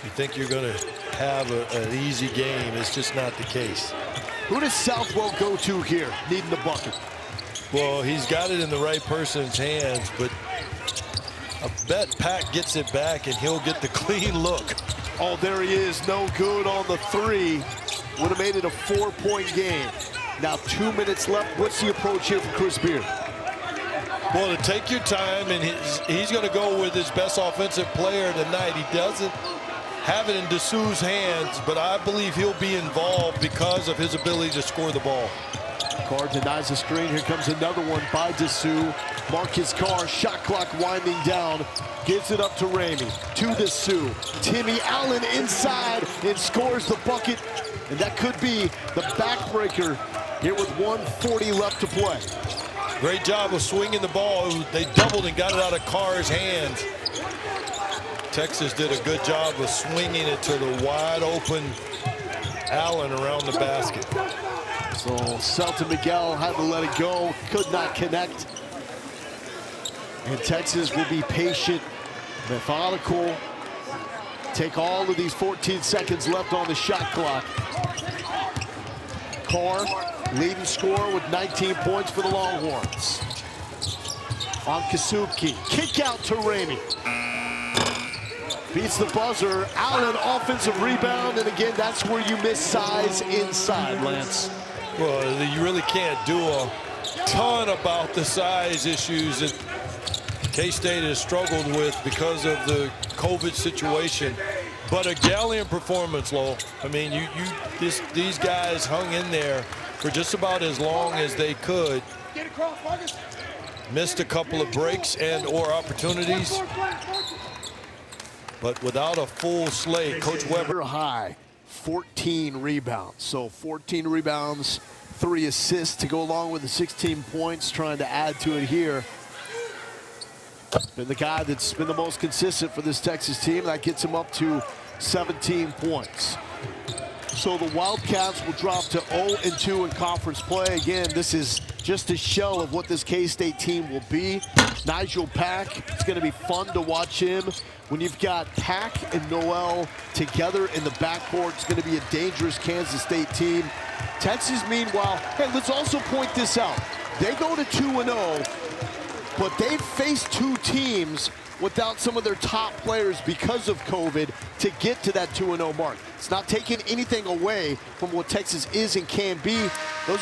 You think you're going to have an easy game. It's just not the case. Who does Southwell go to here, needing the bucket? Well, he's got it in the right person's hands, but I bet Pack gets it back and he'll get the clean look. Oh, there he is. No good on the 3. Would have made it a 4-point game. Now 2 minutes left. What's the approach here for Chris Beard? Well, to take your time, and he's going to go with his best offensive player tonight. He doesn't have it in Dessou's hands, but I believe he'll be involved because of his ability to score the ball. Carr denies the screen. Here comes another one by Dessou. Marcus Carr, shot clock winding down. Gives it up to Ramey. To Dessou. Timmy Allen inside and scores the bucket. And that could be the backbreaker here with 1:40 left to play. Great job of swinging the ball. They doubled and got it out of Carr's hands. Texas did a good job of swinging it to the wide open Allen around the basket. So Selton Miguel had to let it go, could not connect. And Texas will be patient, methodical, take all of these 14 seconds left on the shot clock. Carr, leading scorer with 19 points for the Longhorns. On Kasuki, kick out to Ramey. Beats the buzzer. Allen, offensive rebound, and again, that's where you miss size inside, Lance. Well, you really can't do a ton about the size issues. K-State has struggled with because of the COVID situation. But a gallant performance, Lowell. I mean, these guys hung in there for just about as long as they could. Missed a couple of breaks and or opportunities. But without a full slate, Coach Weber. High, 14 rebounds. So 14 rebounds, 3 assists to go along with the 16 points, trying to add to it here. Been the guy that's been the most consistent for this Texas team. That gets him up to 17 points. So the Wildcats will drop to 0-2 in conference play. Again, this is just a shell of what this K-State team will be. Nigel Pack, it's going to be fun to watch him. When you've got Pack and Noel together in the backcourt, it's going to be a dangerous Kansas State team. Texas, meanwhile, hey, let's also point this out. They go to 2-0, but they've faced 2 teams without some of their top players because of COVID to get to that 2-0 mark. It's not taking anything away from what Texas is and can be. Those